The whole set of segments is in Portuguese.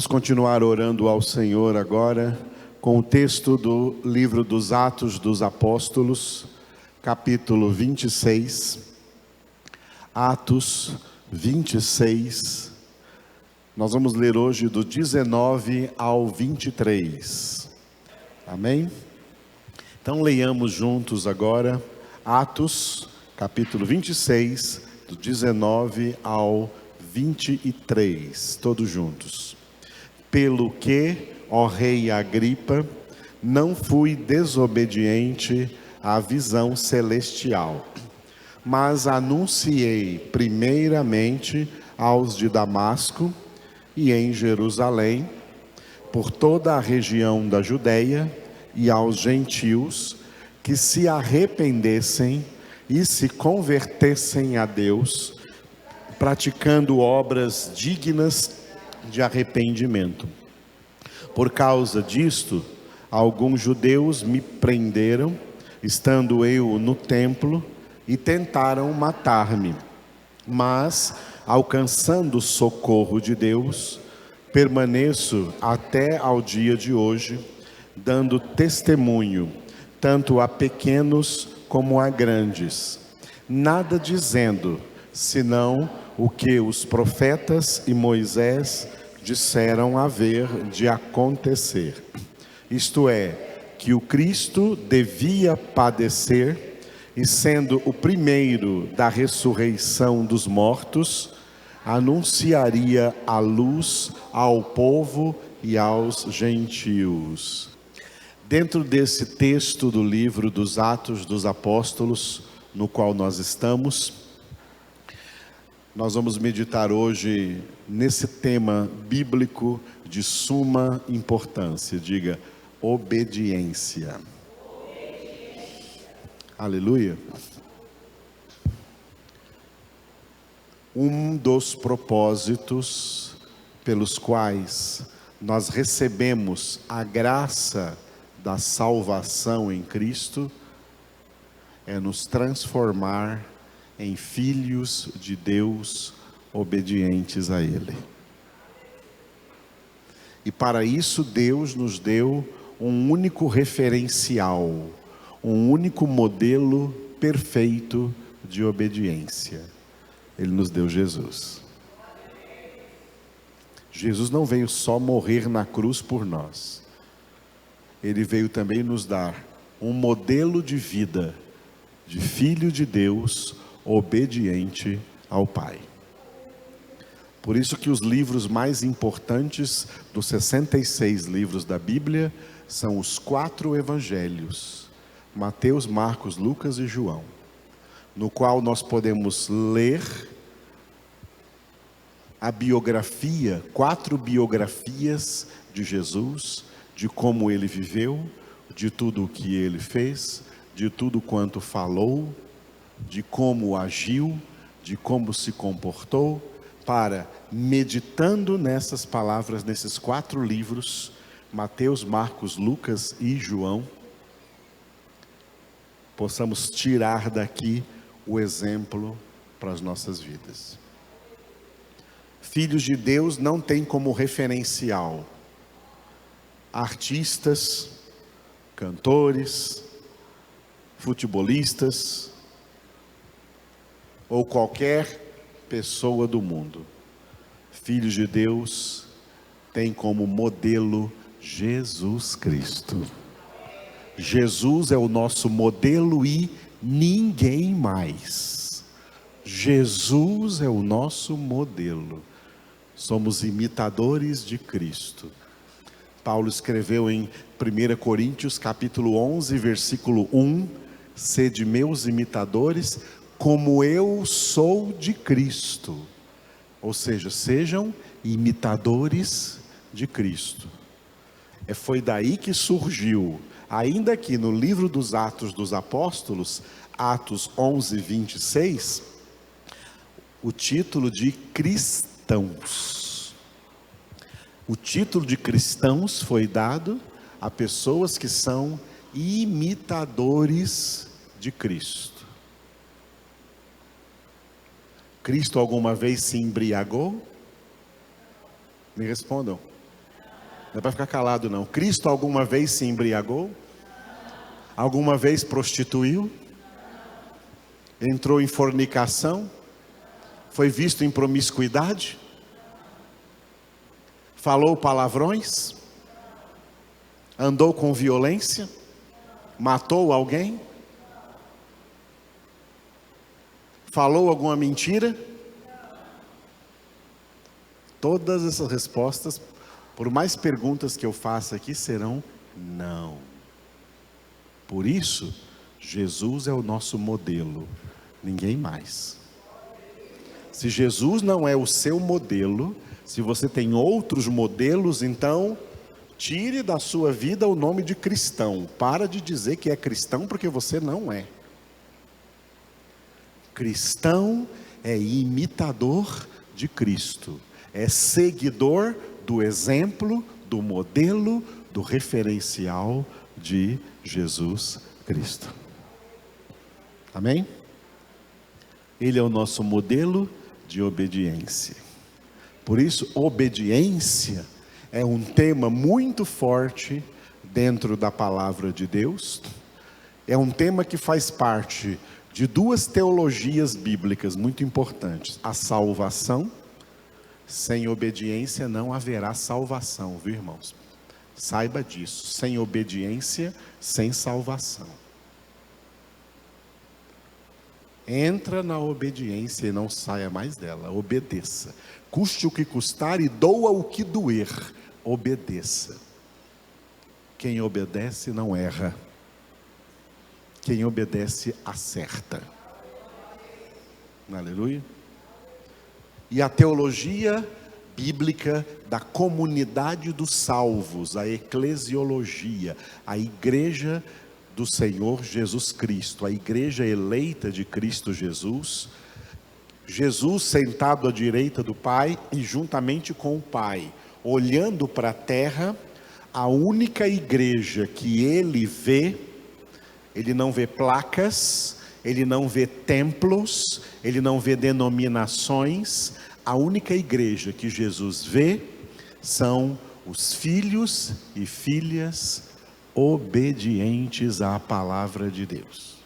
Vamos continuar orando ao Senhor agora com o texto do livro dos Atos dos Apóstolos, capítulo 26. Atos 26. Nós vamos ler hoje do 19 ao 23. Amém? Então leiamos juntos agora Atos, capítulo 26, do 19 ao 23, todos juntos. Pelo que, ó rei Agripa, não fui desobediente à visão celestial, mas anunciei primeiramente aos de Damasco e em Jerusalém, por toda a região da Judeia e aos gentios, que se arrependessem e se convertessem a Deus, praticando obras dignas de arrependimento. Por causa disto, alguns judeus me prenderam, estando eu no templo, e tentaram matar-me. Mas, alcançando o socorro de Deus, permaneço até ao dia de hoje, dando testemunho, tanto a pequenos como a grandes, nada dizendo, senão o que os profetas e Moisés disseram haver de acontecer. Isto é, que o Cristo devia padecer, e sendo o primeiro da ressurreição dos mortos, anunciaria a luz ao povo e aos gentios. Dentro desse texto do livro dos Atos dos Apóstolos, no qual nós estamos, nós vamos meditar hoje nesse tema bíblico de suma importância. Diga, obediência. Aleluia. Um dos propósitos pelos quais nós recebemos a graça da salvação em Cristo é nos transformar em filhos de Deus obedientes a Ele. E para isso Deus nos deu um único referencial, um único modelo perfeito de obediência. Ele nos deu Jesus. Jesus não veio só morrer na cruz por nós. Ele veio também nos dar um modelo de vida de filho de Deus obediente ao Pai. Por isso que os livros mais importantes dos 66 livros da Bíblia são os 4 evangelhos, Mateus, Marcos, Lucas e João, no qual nós podemos ler a biografia, 4 biografias de Jesus, de como ele viveu, de tudo o que ele fez, de tudo quanto falou, de como agiu, de como se comportou, para, meditando nessas palavras, nesses 4 livros, Mateus, Marcos, Lucas e João, possamos tirar daqui o exemplo para as nossas vidas. Filhos de Deus não têm como referencial artistas, cantores, futebolistas, ou qualquer pessoa do mundo. Filhos de Deus têm como modelo Jesus Cristo. Jesus é o nosso modelo e ninguém mais. Jesus é o nosso modelo. Somos imitadores de Cristo. Paulo escreveu em 1 Coríntios capítulo 11, versículo 1, sede meus imitadores, como eu sou de Cristo. Ou seja, sejam imitadores de Cristo. Foi daí que surgiu, ainda que no livro dos Atos dos Apóstolos, Atos 11, 26, o título de cristãos. O título de cristãos foi dado a pessoas que são imitadores de Cristo. Cristo alguma vez se embriagou? Me respondam. Não é para ficar calado não. Cristo alguma vez se embriagou? Alguma vez prostituiu? Entrou em fornicação? Foi visto em promiscuidade? Falou palavrões? Andou com violência? Matou alguém? Falou alguma mentira? Todas essas respostas, por mais perguntas que eu faça aqui, serão não. Por isso, Jesus é o nosso modelo, ninguém mais. Se Jesus não é o seu modelo, se você tem outros modelos, então tire da sua vida o nome de cristão. Para de dizer que é cristão porque você não é. Cristão é imitador de Cristo, é seguidor do exemplo, do modelo, do referencial de Jesus Cristo. Amém? Ele é o nosso modelo de obediência. Por isso, obediência é um tema muito forte dentro da palavra de Deus. É um tema que faz parte de duas teologias bíblicas muito importantes. A salvação. Sem obediência não haverá salvação, viu, irmãos? Saiba disso. Sem obediência, sem salvação. Entra na obediência e não saia mais dela. Obedeça. Custe o que custar e doa o que doer. Obedeça. Quem obedece não erra. Quem obedece acerta. Aleluia. E a teologia bíblica da comunidade dos salvos, a eclesiologia, a igreja do Senhor Jesus Cristo, a igreja eleita de Cristo Jesus, Jesus sentado à direita do Pai e juntamente com o Pai, olhando para a terra, a única igreja que ele vê, ele não vê placas, ele não vê templos, ele não vê denominações. A única igreja que Jesus vê são os filhos e filhas obedientes à palavra de Deus.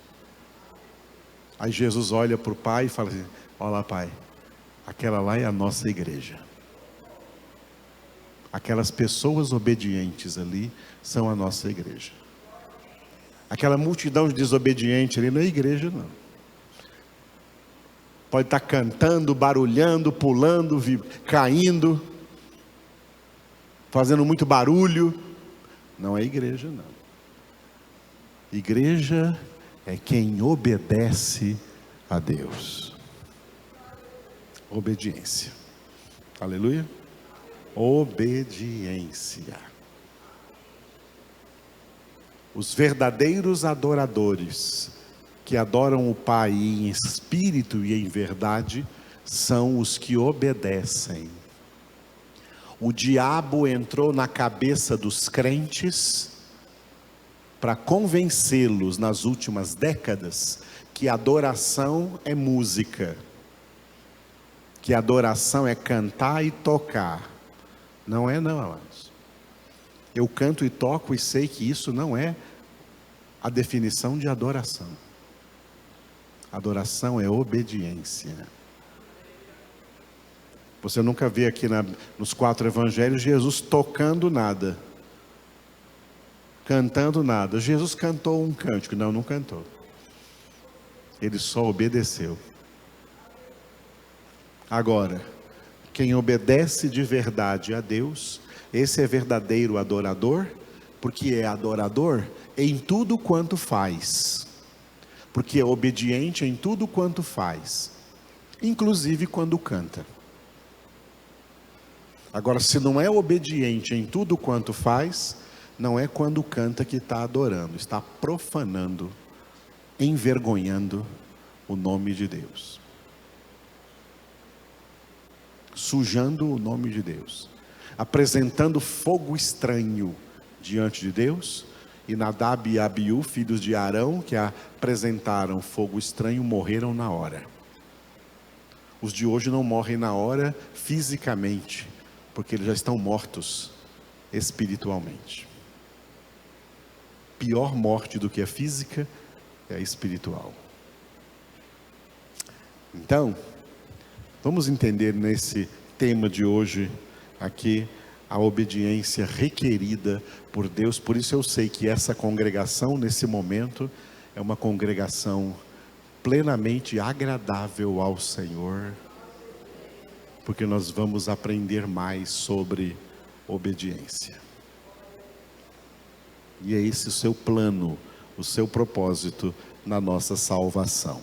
Aí Jesus olha para o Pai e fala assim: olha lá, Pai, aquela lá é a nossa igreja. Aquelas pessoas obedientes ali são a nossa igreja. Aquela multidão de desobediente ali não é igreja, não. Pode estar cantando, barulhando, pulando, caindo, fazendo muito barulho. Não é igreja, não. Igreja é quem obedece a Deus. Obediência. Aleluia. Obediência. Os verdadeiros adoradores, que adoram o Pai em espírito e em verdade, são os que obedecem. O diabo entrou na cabeça dos crentes para convencê-los nas últimas décadas que adoração é música, que adoração é cantar e tocar. Não é não, amados. Eu canto e toco e sei que isso não é a definição de adoração. Adoração é obediência. Você nunca vê aqui nos 4 evangelhos Jesus tocando nada, cantando nada. Jesus cantou um cântico? Não, não cantou. Ele só obedeceu. Agora, quem obedece de verdade a Deus, esse é verdadeiro adorador, porque é adorador em tudo quanto faz, porque é obediente em tudo quanto faz, inclusive quando canta. Agora, se não é obediente em tudo quanto faz, não é quando canta que está adorando, está profanando, envergonhando o nome de Deus, sujando o nome de Deus, apresentando fogo estranho diante de Deus. E Nadab e Abiú, filhos de Arão, que apresentaram fogo estranho, morreram na hora. Os de hoje não morrem na hora fisicamente, porque eles já estão mortos espiritualmente. Pior morte do que a física é a espiritual. Então, vamos entender nesse tema de hoje aqui a obediência requerida por Deus. Por isso eu sei que essa congregação nesse momento é uma congregação plenamente agradável ao Senhor, porque nós vamos aprender mais sobre obediência. E é esse o seu plano, o seu propósito na nossa salvação.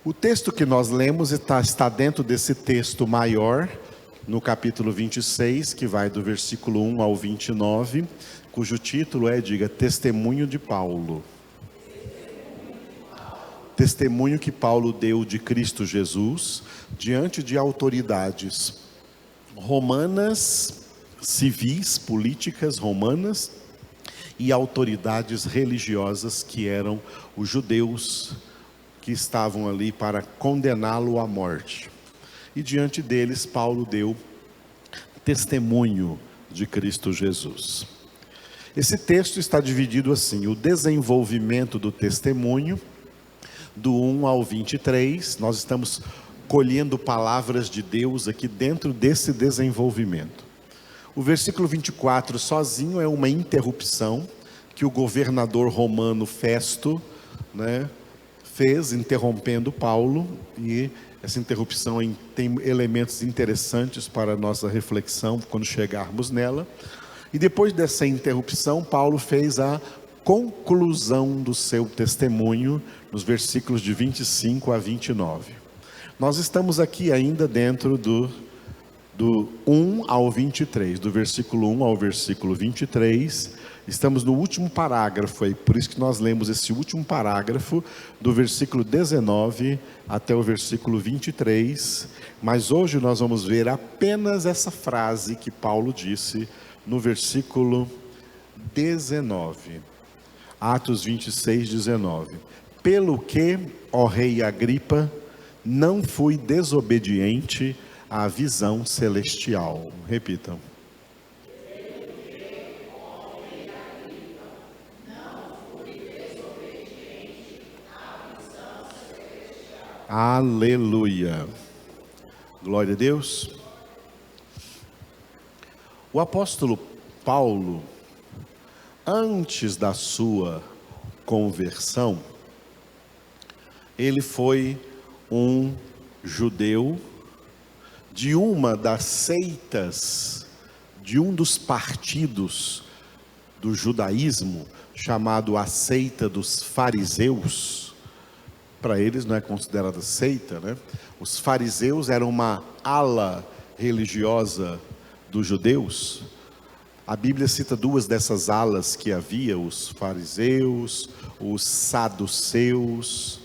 O texto que nós lemos está dentro desse texto maior, no capítulo 26, que vai do versículo 1 ao 29, cujo título é, diga, Testemunho de Paulo. Testemunho que Paulo deu de Cristo Jesus, diante de autoridades romanas, civis, políticas romanas, e autoridades religiosas que eram os judeus, que estavam ali para condená-lo à morte. E diante deles, Paulo deu testemunho de Cristo Jesus. Esse texto está dividido assim: o desenvolvimento do testemunho, do 1 ao 23, nós estamos colhendo palavras de Deus aqui dentro desse desenvolvimento. O versículo 24 sozinho é uma interrupção que o governador romano Festo, fez, interrompendo Paulo, e essa interrupção tem elementos interessantes para a nossa reflexão quando chegarmos nela. E depois dessa interrupção, Paulo fez a conclusão do seu testemunho, nos versículos de 25 a 29. Nós estamos aqui ainda dentro do 1 ao 23, do versículo 1 ao versículo 23, estamos no último parágrafo, por isso que nós lemos esse último parágrafo, do versículo 19 até o versículo 23, mas hoje nós vamos ver apenas essa frase que Paulo disse no versículo 19, Atos 26, 19. Pelo que, ó rei Agripa, não fui desobediente à visão celestial. Repitam. Aleluia. Glória a Deus. O apóstolo Paulo, antes da sua conversão, ele foi um judeu de uma das seitas, de um dos partidos do judaísmo, chamado a seita dos fariseus. Para eles não é considerada seita, Os fariseus eram uma ala religiosa dos judeus. A Bíblia cita duas dessas alas que havia: os fariseus, os saduceus,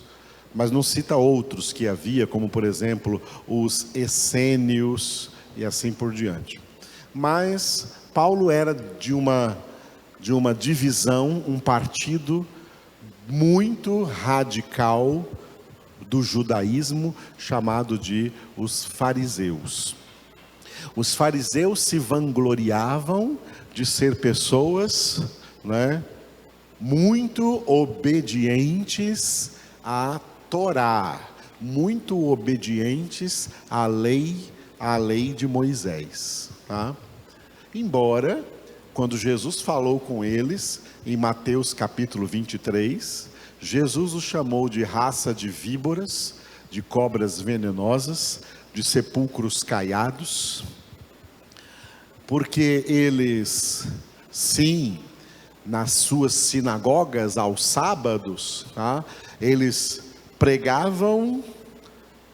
mas não cita outros que havia, como por exemplo os essênios e assim por diante. Mas Paulo era de uma divisão, um partido muito radical do judaísmo, chamado de os fariseus. Os fariseus se vangloriavam de ser pessoas, muito obedientes à Torá, muito obedientes à lei de Moisés, Embora, quando Jesus falou com eles, em Mateus capítulo 23, Jesus os chamou de raça de víboras, de cobras venenosas, de sepulcros caiados, porque eles, sim, nas suas sinagogas aos sábados, eles pregavam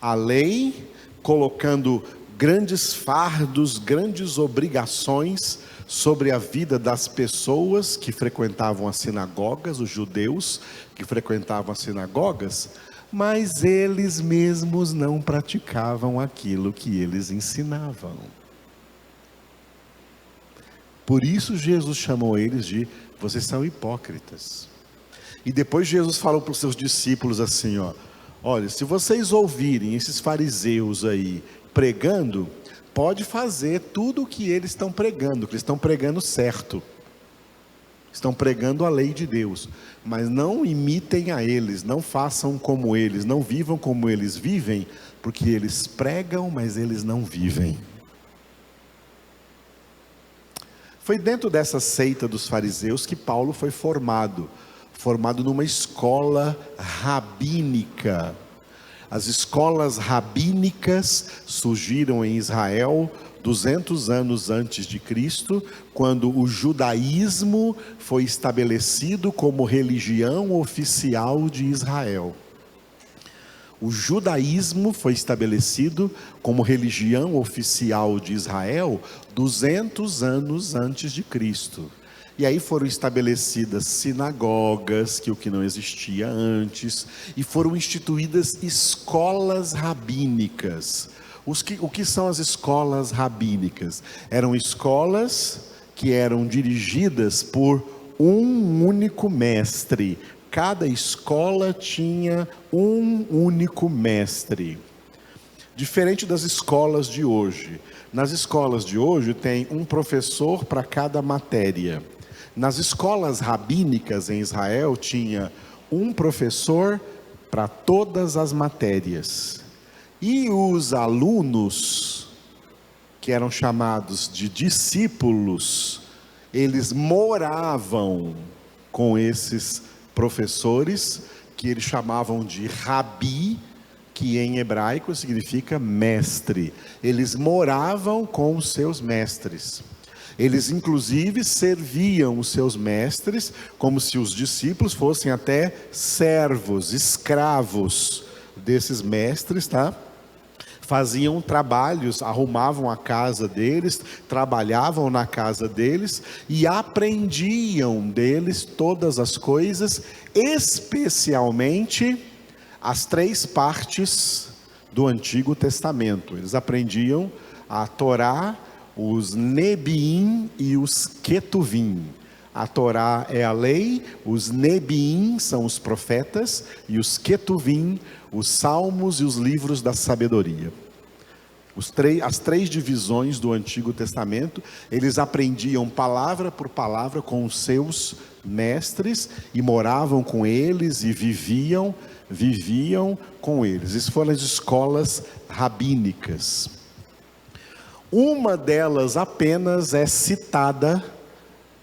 a lei, colocando grandes fardos, grandes obrigações sobre a vida das pessoas que frequentavam as sinagogas, os judeus que frequentavam as sinagogas, mas eles mesmos não praticavam aquilo que eles ensinavam. Por isso Jesus chamou eles de: vocês são hipócritas. E depois Jesus falou para os seus discípulos assim, olha, se vocês ouvirem esses fariseus aí pregando, pode fazer tudo o que eles estão pregando, que eles estão pregando certo. Estão pregando a lei de Deus, mas não imitem a eles, não façam como eles, não vivam como eles vivem, porque eles pregam, mas eles não vivem. Foi dentro dessa seita dos fariseus que Paulo foi formado numa escola rabínica. As escolas rabínicas surgiram em Israel 200 anos antes de Cristo, quando o judaísmo foi estabelecido como religião oficial de Israel. O judaísmo foi estabelecido como religião oficial de Israel 200 anos antes de Cristo. E aí foram estabelecidas sinagogas, que o que não existia antes, e foram instituídas escolas rabínicas. O que são as escolas rabínicas? Eram escolas que eram dirigidas por um único mestre. Cada escola tinha um único mestre. Diferente das escolas de hoje. Nas escolas de hoje tem um professor para cada matéria. Nas escolas rabínicas em Israel tinha um professor para todas as matérias. E os alunos, que eram chamados de discípulos, eles moravam com esses professores, que eles chamavam de rabi, que em hebraico significa mestre. Eles moravam com os seus mestres. Eles inclusive serviam os seus mestres como se os discípulos fossem até servos, escravos desses mestres, tá? Faziam trabalhos, arrumavam a casa deles, trabalhavam na casa deles e aprendiam deles todas as coisas, especialmente as 3 partes do Antigo Testamento. Eles aprendiam a Torá, os Nebiim e os Ketuvim. A Torá é a lei, os Nebiim são os profetas e os Ketuvim, os salmos e os livros da sabedoria. As 3 divisões do Antigo Testamento, eles aprendiam palavra por palavra com os seus mestres e moravam com eles e viviam com eles. Isso foram as escolas rabínicas. Uma delas apenas é citada,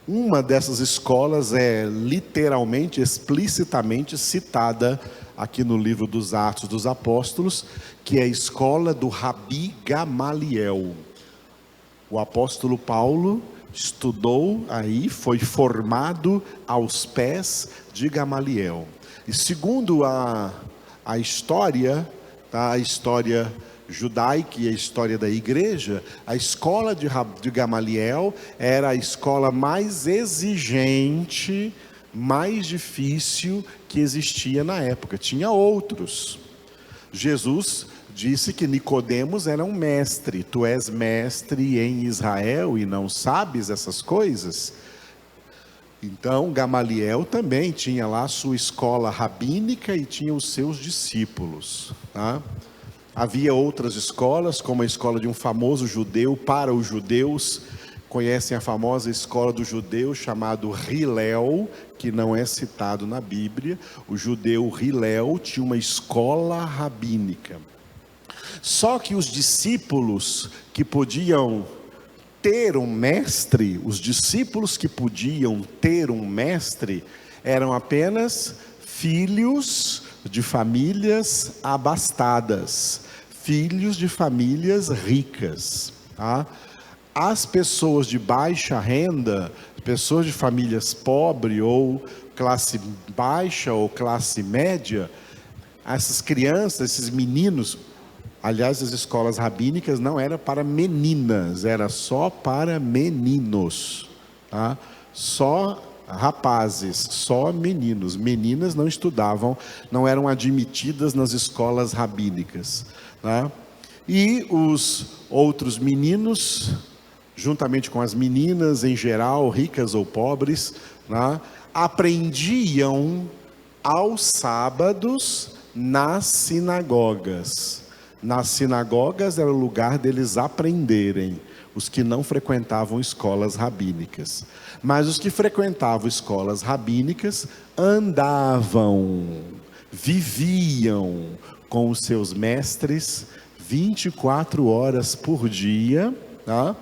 uma dessas escolas é literalmente, explicitamente citada aqui no livro dos Atos dos Apóstolos, que é a escola do Rabi Gamaliel. O apóstolo Paulo estudou aí, foi formado aos pés de Gamaliel. E segundo a história, tá, a história judaica e a história da igreja, a escola de Gamaliel era a escola mais exigente, mais difícil que existia na época. Tinha outros. Jesus disse que Nicodemos era um mestre. Tu és mestre em Israel e não sabes essas coisas? Então Gamaliel também tinha lá a sua escola rabínica e tinha os seus discípulos, tá? Havia outras escolas, como a escola de um famoso judeu para os judeus. Conhecem a famosa escola do judeu chamado Hillel, que não é citado na Bíblia. O judeu Hillel tinha uma escola rabínica. Só que os discípulos que podiam ter um mestre, eram apenas filhos de famílias abastadas, filhos de famílias ricas, tá? As pessoas de baixa renda, pessoas de famílias pobres ou classe baixa ou classe média, essas crianças, esses meninos, aliás, as escolas rabínicas não eram para meninas, era só para meninos, tá? Só rapazes, só meninos. Meninas não estudavam, não eram admitidas nas escolas rabínicas, tá? E os outros meninos, juntamente com as meninas em geral, ricas ou pobres, né, aprendiam aos sábados nas sinagogas. Nas sinagogas era o lugar deles aprenderem, os que não frequentavam escolas rabínicas. Mas os que frequentavam escolas rabínicas andavam, viviam com os seus mestres 24 horas por dia, tá?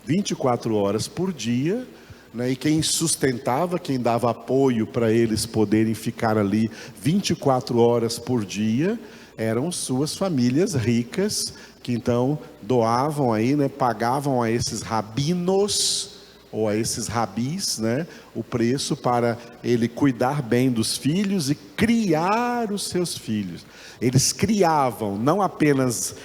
24 horas por dia, né? E quem sustentava, quem dava apoio para eles poderem ficar ali 24 horas por dia, eram suas famílias ricas, que então doavam aí, né? Pagavam a esses rabinos, ou a esses rabis, né, o preço para ele cuidar bem dos filhos e criar os seus filhos. Eles criavam, não apenas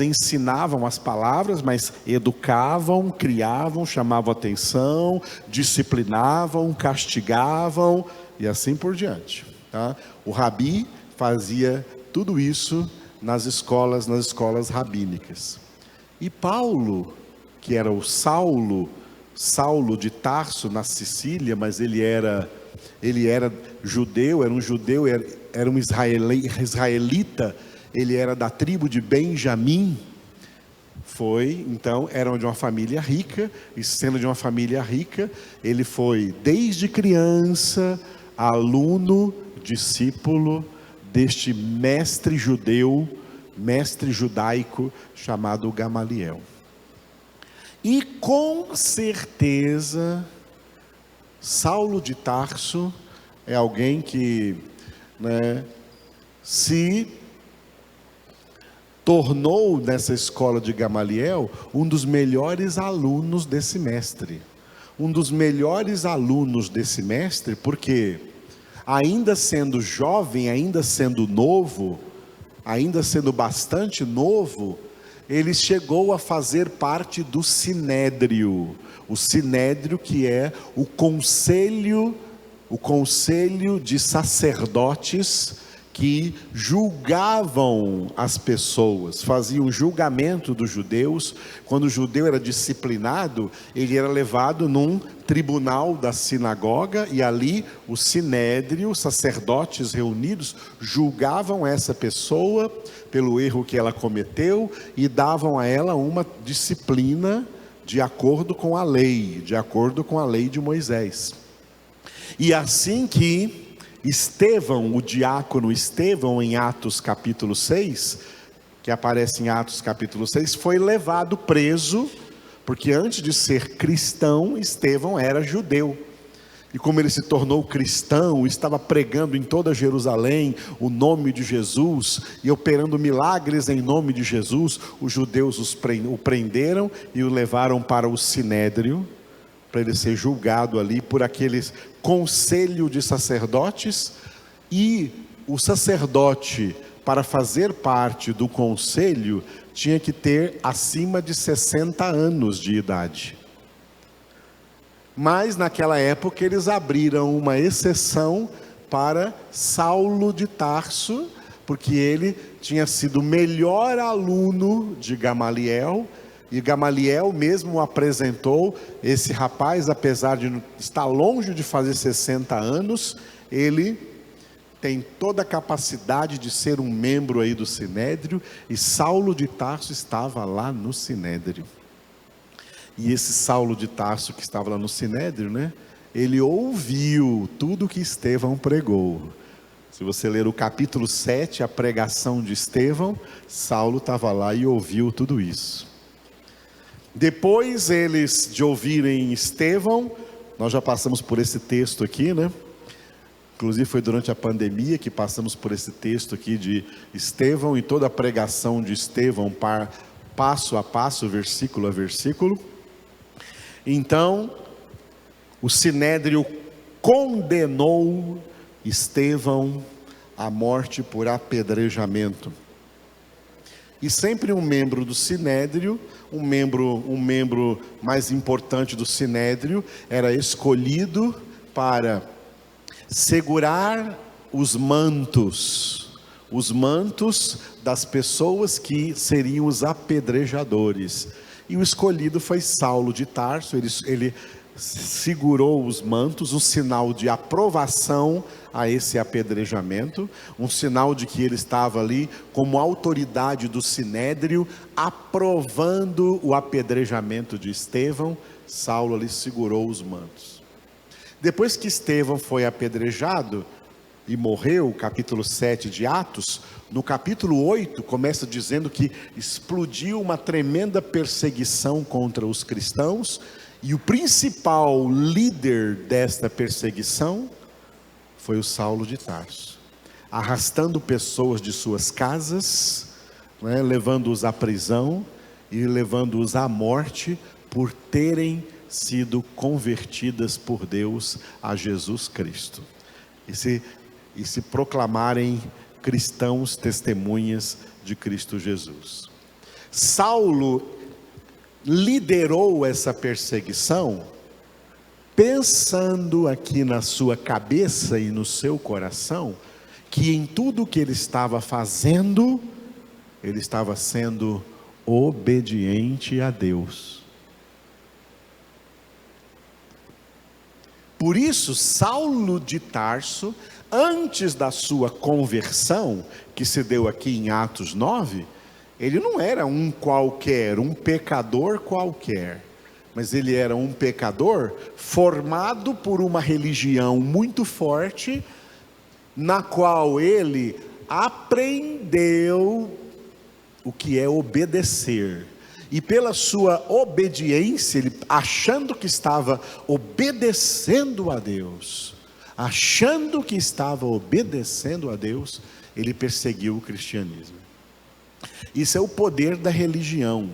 ensinavam as palavras, mas educavam, criavam, chamavam atenção, disciplinavam, castigavam e assim por diante, tá? O rabi fazia tudo isso nas escolas rabínicas. E Paulo, que era o Saulo de Tarso, na Sicília, mas ele era judeu, era um israelita, ele era da tribo de Benjamim, então, era de uma família rica, e sendo de uma família rica, ele foi desde criança, aluno, discípulo deste mestre judaico, chamado Gamaliel. E com certeza, Saulo de Tarso é alguém que, né, se tornou nessa escola de Gamaliel um dos melhores alunos desse mestre. Um dos melhores alunos desse mestre, porque ainda sendo jovem, ainda sendo novo, ainda sendo bastante novo, ele chegou a fazer parte do Sinédrio. O Sinédrio, que é o conselho de sacerdotes que julgavam as pessoas, faziam julgamento dos judeus. Quando o judeu era disciplinado, ele era levado num tribunal da sinagoga, e ali o Sinédrio, os sacerdotes reunidos, julgavam essa pessoa pelo erro que ela cometeu e davam a ela uma disciplina de acordo com a lei de Moisés. E assim que Estevão, o diácono Estevão, em Atos capítulo 6, que aparece em Atos capítulo 6, foi levado preso, porque antes de ser cristão, Estevão era judeu. E como ele se tornou cristão, estava pregando em toda Jerusalém o nome de Jesus, e operando milagres em nome de Jesus, os judeus o prenderam e o levaram para o Sinédrio, para ele ser julgado ali por aqueles conselho de sacerdotes. E o sacerdote, para fazer parte do conselho, tinha que ter acima de 60 anos de idade. Mas naquela época eles abriram uma exceção para Saulo de Tarso, porque ele tinha sido o melhor aluno de Gamaliel, e Gamaliel mesmo apresentou esse rapaz, apesar de estar longe de fazer 60 anos, ele tem toda a capacidade de ser um membro aí do Sinédrio, e Saulo de Tarso estava lá no Sinédrio. E esse Saulo de Tarso que estava lá no Sinédrio, né, ele ouviu tudo que Estevão pregou. Se você ler o capítulo 7, a pregação de Estevão, Saulo estava lá e ouviu tudo isso. Depois eles de ouvirem Estevão, nós já passamos por esse texto aqui, né? Inclusive foi durante a pandemia que passamos por esse texto aqui de Estevão, e toda a pregação de Estevão, passo a passo, versículo a versículo. Então, o Sinédrio condenou Estevão à morte por apedrejamento. E sempre um membro do Sinédrio, um membro mais importante do Sinédrio, era escolhido para segurar os mantos das pessoas que seriam os apedrejadores. E o escolhido foi Saulo de Tarso. Ele segurou os mantos, um sinal de aprovação a esse apedrejamento, um sinal de que ele estava ali como autoridade do sinédrio, aprovando o apedrejamento de Estevão. Saulo ali segurou os mantos. Depois que Estevão foi apedrejado e morreu, capítulo 7 de Atos, no capítulo 8 começa dizendo que explodiu uma tremenda perseguição contra os cristãos, e o principal líder desta perseguição foi o Saulo de Tarso, arrastando pessoas de suas casas, levando-os à prisão e levando-os à morte por terem sido convertidas por Deus a Jesus Cristo e se proclamarem cristãos testemunhas de Cristo Jesus. Saulo liderou essa perseguição pensando aqui na sua cabeça e no seu coração que em tudo que ele estava fazendo, ele estava sendo obediente a Deus. Por isso, Saulo de Tarso, antes da sua conversão, que se deu aqui em Atos 9, ele não era um qualquer, um pecador qualquer, mas ele era um pecador formado por uma religião muito forte, na qual ele aprendeu o que é obedecer. E pela sua obediência, ele achando que estava obedecendo a Deus, ele perseguiu o cristianismo. Isso é o poder da religião.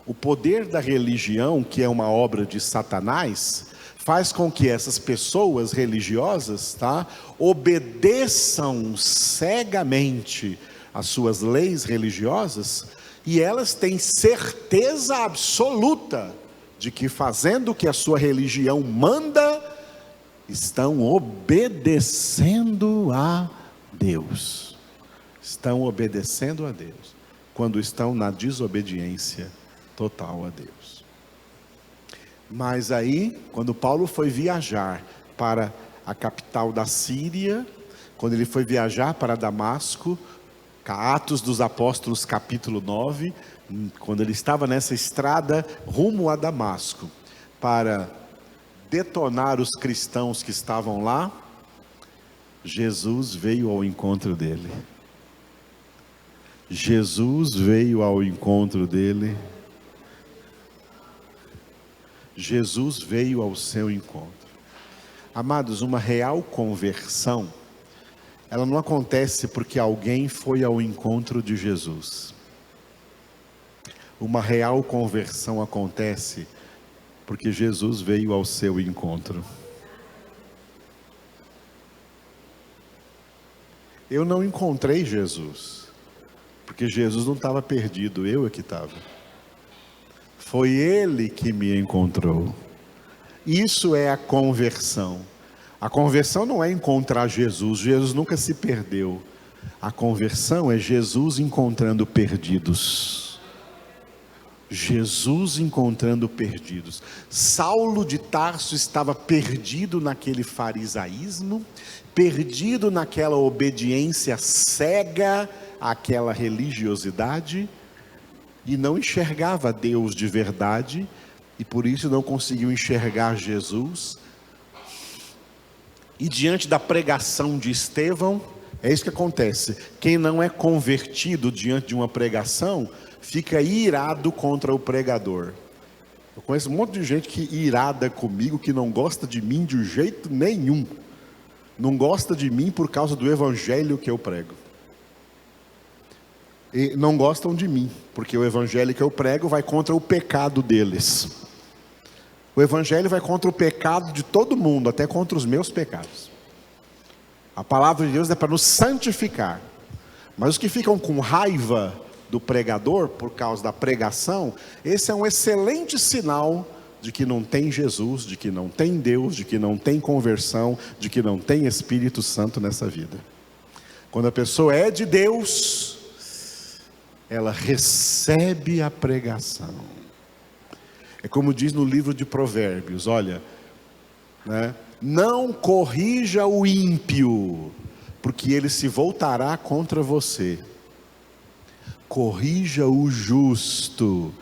O poder da religião, que é uma obra de Satanás, faz com que essas pessoas religiosas, obedeçam cegamente às suas leis religiosas, e elas têm certeza absoluta de que, fazendo o que a sua religião manda, estão obedecendo a Deus. Estão obedecendo a Deus, quando estão na desobediência total a Deus. Mas aí, quando Paulo foi viajar para a capital da Síria, quando ele foi viajar para Damasco, Atos dos Apóstolos capítulo 9, quando ele estava nessa estrada rumo a Damasco, para detonar os cristãos que estavam lá, Jesus veio ao encontro dele. Jesus veio ao encontro dele. Jesus veio ao seu encontro. Amados, uma real conversão, ela não acontece porque alguém foi ao encontro de Jesus. Uma real conversão acontece porque Jesus veio ao seu encontro. Eu não encontrei Jesus, porque Jesus não estava perdido, eu é que estava. Foi Ele que me encontrou. Isso é a conversão. A conversão não é encontrar Jesus. Jesus nunca se perdeu. A conversão é Jesus encontrando perdidos. Jesus encontrando perdidos. Saulo de Tarso estava perdido naquele farisaísmo, perdido naquela obediência cega àquela religiosidade, e não enxergava Deus de verdade, e por isso não conseguiu enxergar Jesus. E diante da pregação de Estevão, é isso que acontece. Quem não é convertido diante de uma pregação, fica irado contra o pregador. Eu conheço um monte de gente que irada comigo, que não gosta de mim de jeito nenhum. Não gosta de mim por causa do evangelho que eu prego. E não gostam de mim, porque o evangelho que eu prego vai contra o pecado deles. O evangelho vai contra o pecado de todo mundo, até contra os meus pecados. A palavra de Deus é para nos santificar. Mas os que ficam com raiva do pregador por causa da pregação, esse é um excelente sinal de que não tem Jesus, de que não tem Deus, de que não tem conversão, de que não tem Espírito Santo nessa vida. Quando a pessoa é de Deus, ela recebe a pregação. É como diz no livro de Provérbios, olha, né? Não corrija o ímpio, porque ele se voltará contra você. Corrija o justo,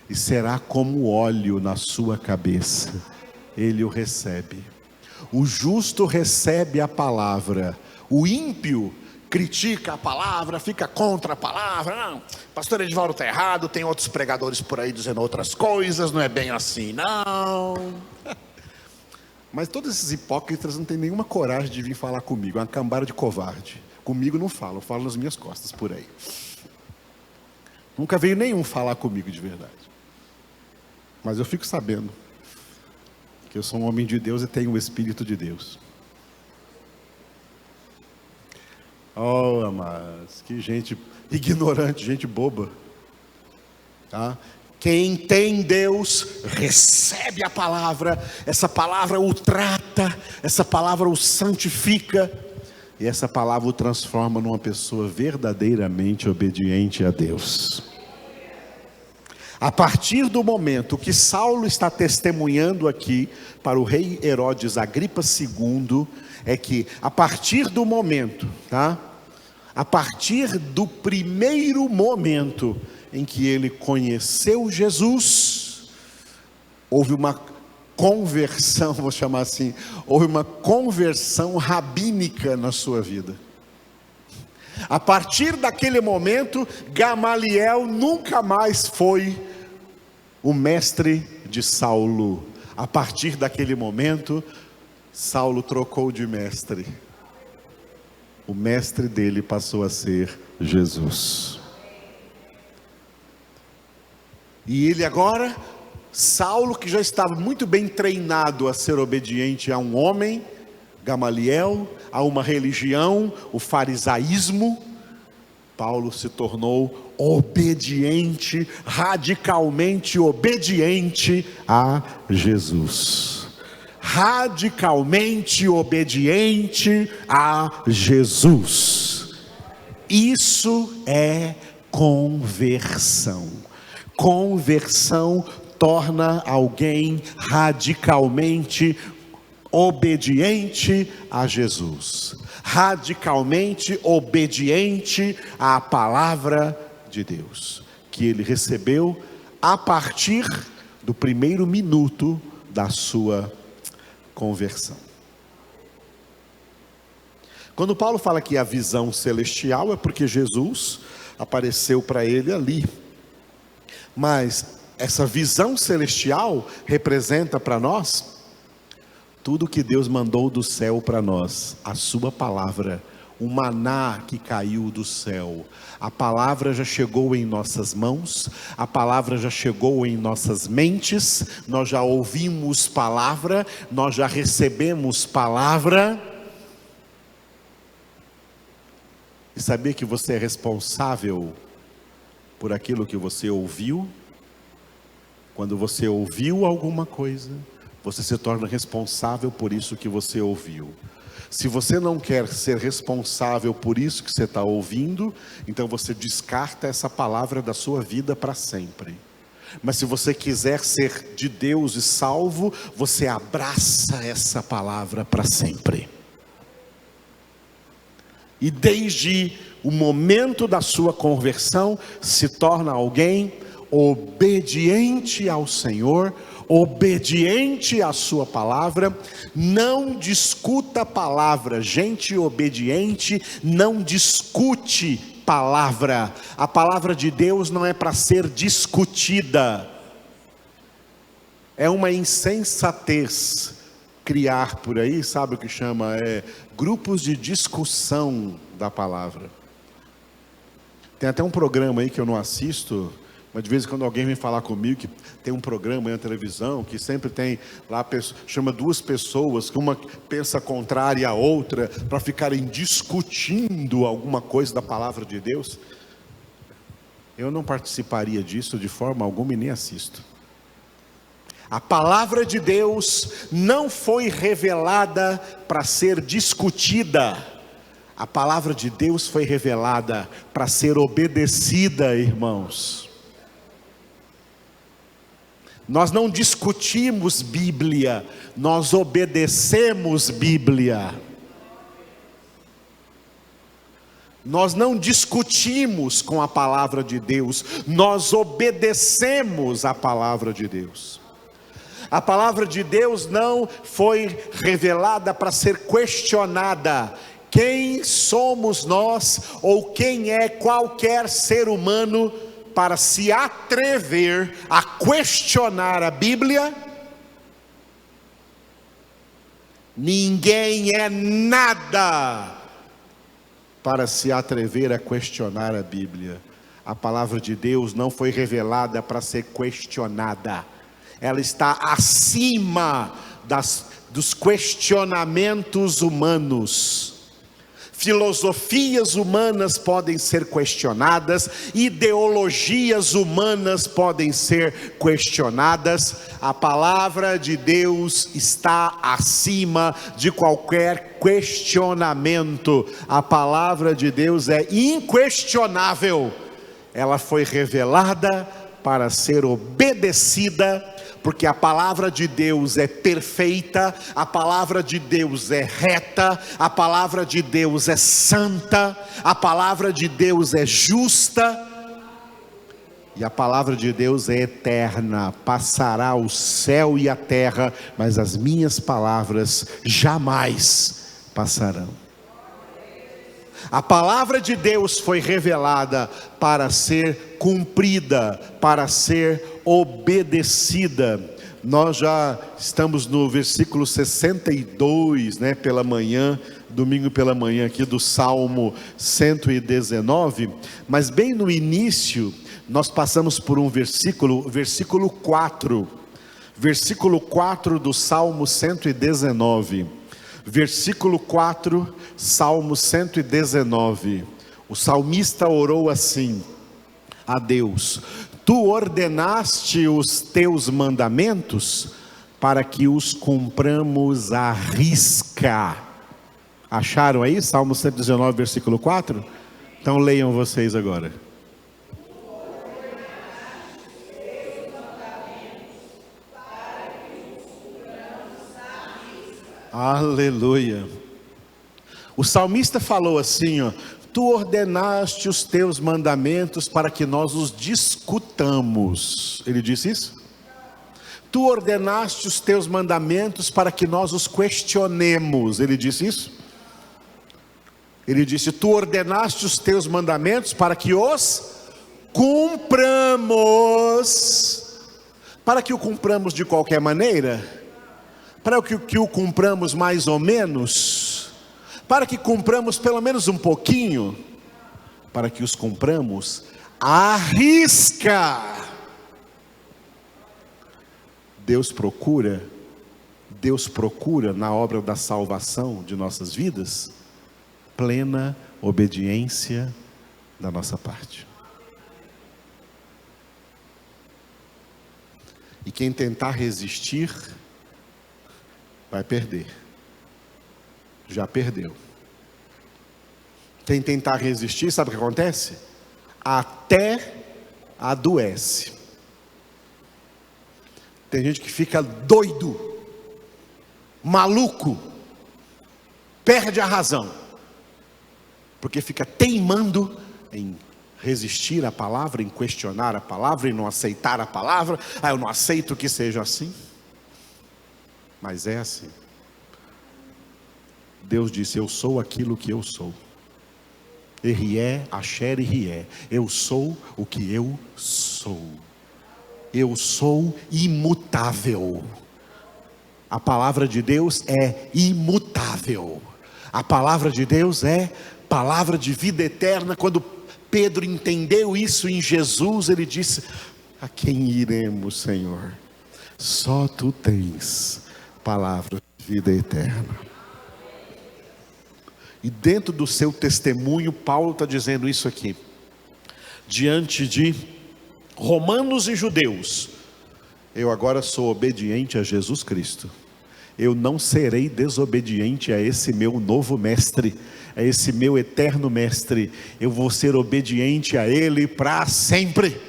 e será como óleo na sua cabeça. Ele o recebe. O justo recebe a palavra. O ímpio critica a palavra, fica contra a palavra. Não, pastor Edivaldo está errado, tem outros pregadores por aí dizendo outras coisas, não é bem assim, não. Mas todos esses hipócritas não têm nenhuma coragem de vir falar comigo, é uma cambada de covarde. Comigo não falam, eu falo nas minhas costas por aí. Nunca veio nenhum falar comigo de verdade. Mas eu fico sabendo que eu sou um homem de Deus e tenho o Espírito de Deus. Oh, amados, que gente ignorante, gente boba. Tá? Quem tem Deus, recebe a palavra, essa palavra o trata, essa palavra o santifica, e essa palavra o transforma numa pessoa verdadeiramente obediente a Deus. A partir do momento que Saulo está testemunhando aqui para o rei Herodes Agripa II, é que a partir do momento, tá? A partir do primeiro momento em que ele conheceu Jesus, houve uma conversão, vou chamar assim, houve uma conversão rabínica na sua vida. A partir daquele momento, Gamaliel nunca mais foi o mestre de Saulo. A partir daquele momento, Saulo trocou de mestre. O mestre dele passou a ser Jesus. E ele agora, Saulo, que já estava muito bem treinado a ser obediente a um homem, Gamaliel, a uma religião, o farisaísmo, Paulo se tornou obediente, radicalmente obediente a Jesus. Radicalmente obediente a Jesus. Isso é conversão. Conversão torna alguém radicalmente obediente a Jesus, radicalmente obediente à palavra de Deus, que ele recebeu a partir do primeiro minuto da sua conversão. Quando Paulo fala que a visão celestial é porque Jesus apareceu para ele ali. Mas essa visão celestial representa para nós tudo que Deus mandou do céu para nós, a sua palavra, o maná que caiu do céu. A palavra já chegou em nossas mãos, a palavra já chegou em nossas mentes, nós já ouvimos palavra, nós já recebemos palavra. E sabia que você é responsável por aquilo que você ouviu? Quando você ouviu alguma coisa, você se torna responsável por isso que você ouviu. Se você não quer ser responsável por isso que você está ouvindo, então você descarta essa palavra da sua vida para sempre. Mas se você quiser ser de Deus e salvo, você abraça essa palavra para sempre. E desde o momento da sua conversão, se torna alguém obediente ao Senhor, obediente à sua palavra. Não discuta a palavra. Gente obediente não discute palavra. A palavra de Deus não é para ser discutida. É uma insensatez criar por aí, sabe o que chama? Grupos de discussão da palavra. Tem até um programa aí que eu não assisto, mas de vez em quando alguém vem falar comigo que tem um programa aí na televisão, que sempre tem lá, chama duas pessoas, que uma pensa contrária à outra, para ficarem discutindo alguma coisa da palavra de Deus. Eu não participaria disso de forma alguma e nem assisto. A palavra de Deus não foi revelada para ser discutida. A palavra de Deus foi revelada para ser obedecida, irmãos. Nós não discutimos Bíblia, nós obedecemos Bíblia. Nós não discutimos com a palavra de Deus, nós obedecemos a palavra de Deus. A palavra de Deus não foi revelada para ser questionada. Quem somos nós, ou quem é qualquer ser humano, para se atrever a questionar a Bíblia? Ninguém é nada para se atrever a questionar a Bíblia. A palavra de Deus não foi revelada para ser questionada. Ela está acima dos questionamentos humanos. Filosofias humanas podem ser questionadas, ideologias humanas podem ser questionadas. A palavra de Deus está acima de qualquer questionamento. A palavra de Deus é inquestionável. Ela foi revelada para ser obedecida, porque a palavra de Deus é perfeita, a palavra de Deus é reta, a palavra de Deus é santa, a palavra de Deus é justa, e a palavra de Deus é eterna. Passará o céu e a terra, mas as minhas palavras jamais passarão. A palavra de Deus foi revelada para ser cumprida, para ser obedecida. Nós já estamos no versículo 62, pela manhã, domingo pela manhã aqui do Salmo 119, mas bem no início, nós passamos por um versículo 4 do Salmo 119. Versículo 4, Salmo 119, o salmista orou assim a Deus: Tu ordenaste os teus mandamentos para que os cumpramos à risca. Acharam aí? Salmo 119, versículo 4? Então leiam vocês agora. Aleluia. O salmista falou assim, Tu ordenaste os teus mandamentos para que nós os discutamos. Ele disse isso? Tu ordenaste os teus mandamentos para que nós os questionemos. Ele disse isso? Ele disse: Tu ordenaste os teus mandamentos para que os cumpramos. Para que o cumpramos de qualquer maneira? Para que o cumpramos mais ou menos? Para que cumpramos pelo menos um pouquinho? Para que os cumpramos à risca. Deus procura na obra da salvação de nossas vidas plena obediência da nossa parte. E quem tentar resistir vai perder. Já perdeu. Quem tentar resistir, sabe o que acontece? Até adoece. Tem gente que fica doido, maluco, perde a razão, porque fica teimando em resistir à palavra, em questionar a palavra, em não aceitar a palavra. Eu não aceito que seja assim. Mas é assim. Deus disse: eu sou aquilo que eu sou. Erié, Asher e Rié. Eu sou o que eu sou. Eu sou imutável. A palavra de Deus é imutável. A palavra de Deus é palavra de vida eterna. Quando Pedro entendeu isso em Jesus, ele disse: a quem iremos, Senhor? Só Tu tens palavra de vida eterna. E dentro do seu testemunho, Paulo está dizendo isso aqui, diante de romanos e judeus: eu agora sou obediente a Jesus Cristo. Eu não serei desobediente a esse meu novo mestre, a esse meu eterno mestre. Eu vou ser obediente a Ele para sempre.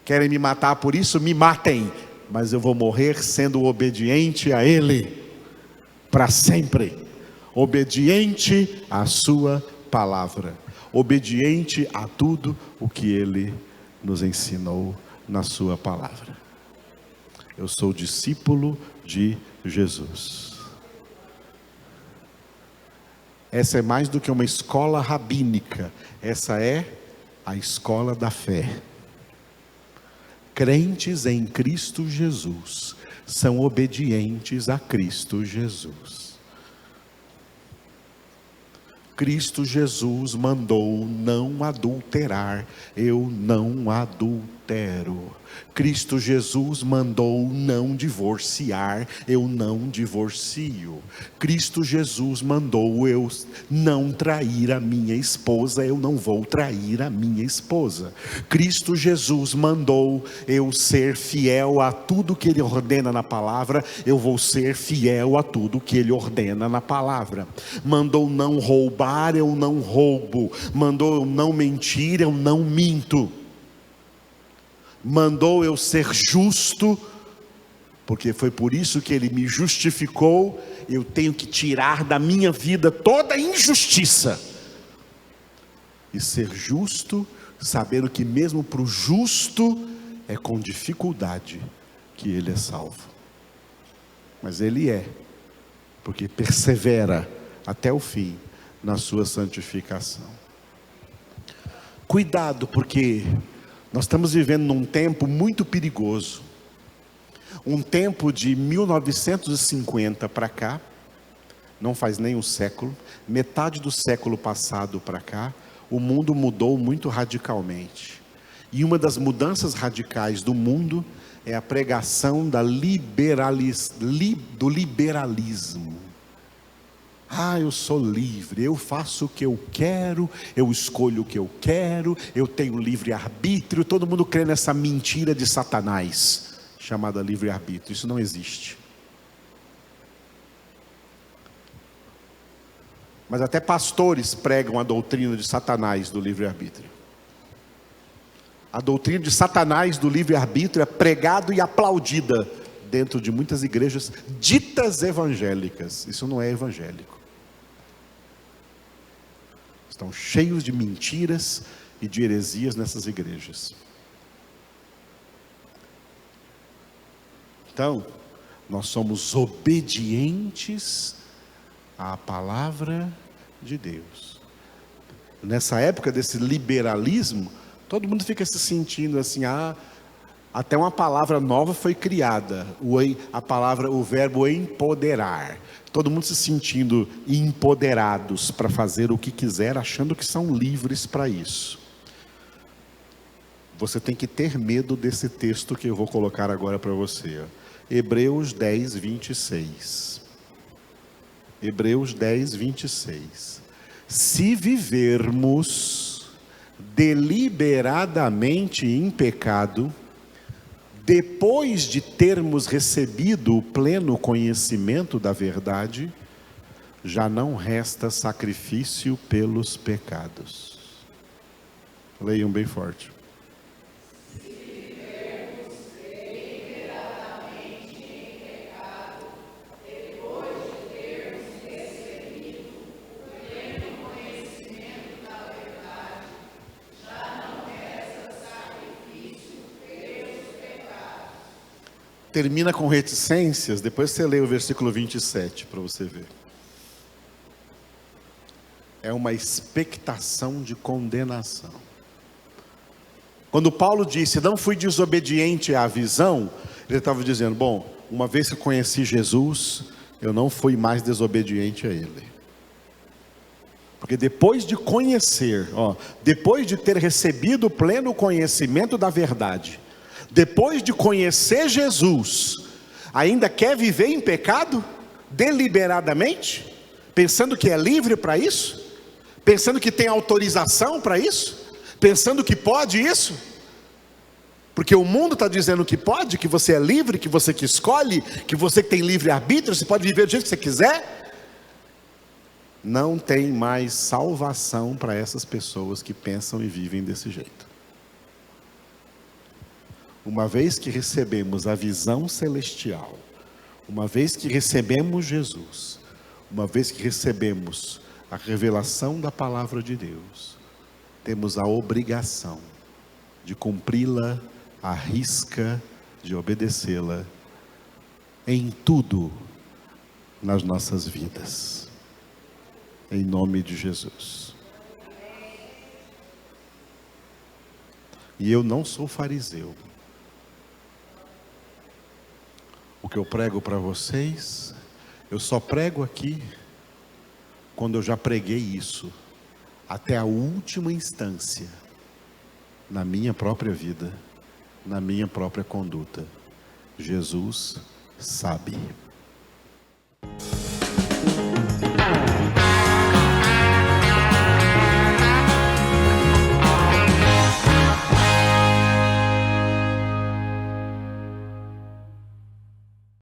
Querem me matar por isso? Me matem. Mas eu vou morrer sendo obediente a Ele, para sempre. Obediente à sua palavra. Obediente a tudo o que Ele nos ensinou na sua palavra. Eu sou discípulo de Jesus. Essa é mais do que uma escola rabínica. Essa é a escola da fé. Crentes em Cristo Jesus são obedientes a Cristo Jesus. Cristo Jesus mandou não adulterar, eu não adultero. Cristo Jesus mandou não divorciar, eu não divorcio. Cristo Jesus mandou eu não trair a minha esposa, eu não vou trair a minha esposa. Cristo Jesus mandou eu ser fiel a tudo que Ele ordena na palavra, eu vou ser fiel a tudo que Ele ordena na palavra. Mandou não roubar, eu não roubo. Mandou eu não mentir, eu não minto. Mandou eu ser justo, porque foi por isso que Ele me justificou. Eu tenho que tirar da minha vida toda a injustiça e ser justo, sabendo que mesmo para o justo é com dificuldade que ele é salvo. Mas ele é, porque persevera até o fim na sua santificação. Cuidado, porque nós estamos vivendo num tempo muito perigoso. Um tempo de 1950 para cá, não faz nem um século, metade do século passado para cá, o mundo mudou muito radicalmente. E uma das mudanças radicais do mundo é a pregação do liberalismo. Eu sou livre, eu faço o que eu quero, eu escolho o que eu quero, eu tenho livre-arbítrio. Todo mundo crê nessa mentira de Satanás, chamada livre-arbítrio. Isso não existe. Mas até pastores pregam a doutrina de Satanás do livre-arbítrio. A doutrina de Satanás do livre-arbítrio é pregada e aplaudida dentro de muitas igrejas ditas evangélicas. Isso não é evangélico. Estão cheios de mentiras e de heresias nessas igrejas. Então, nós somos obedientes à palavra de Deus. Nessa época desse liberalismo, todo mundo fica se sentindo assim, até uma palavra nova foi criada, o verbo empoderar. Todo mundo se sentindo empoderados para fazer o que quiser, achando que são livres para isso. Você tem que ter medo desse texto que eu vou colocar agora para você. Hebreus 10, 26. Hebreus 10, 26. Se vivermos deliberadamente em pecado, depois de termos recebido o pleno conhecimento da verdade, já não resta sacrifício pelos pecados. Leiam bem forte. Termina com reticências, depois você lê o versículo 27 para você ver. É uma expectação de condenação. Quando Paulo disse, não fui desobediente à visão, ele estava dizendo, bom, uma vez que eu conheci Jesus, eu não fui mais desobediente a Ele. Porque depois de conhecer, depois de ter recebido o pleno conhecimento da verdade, depois de conhecer Jesus, ainda quer viver em pecado? Deliberadamente? Pensando que é livre para isso? Pensando que tem autorização para isso? Pensando que pode isso? Porque o mundo está dizendo que pode, que você é livre, que você que escolhe, que você que tem livre-arbítrio, você pode viver do jeito que você quiser. Não tem mais salvação para essas pessoas que pensam e vivem desse jeito. uma vez que recebemos a visão celestial, uma vez que recebemos Jesus, uma vez que recebemos a revelação da palavra de Deus, temos a obrigação de cumpri-la à risca, de obedecê-la em tudo nas nossas vidas. Em nome de Jesus. E eu não sou fariseu. O que eu prego para vocês, eu só prego aqui quando eu já preguei isso, até a última instância, na minha própria vida, na minha própria conduta. Jesus sabe.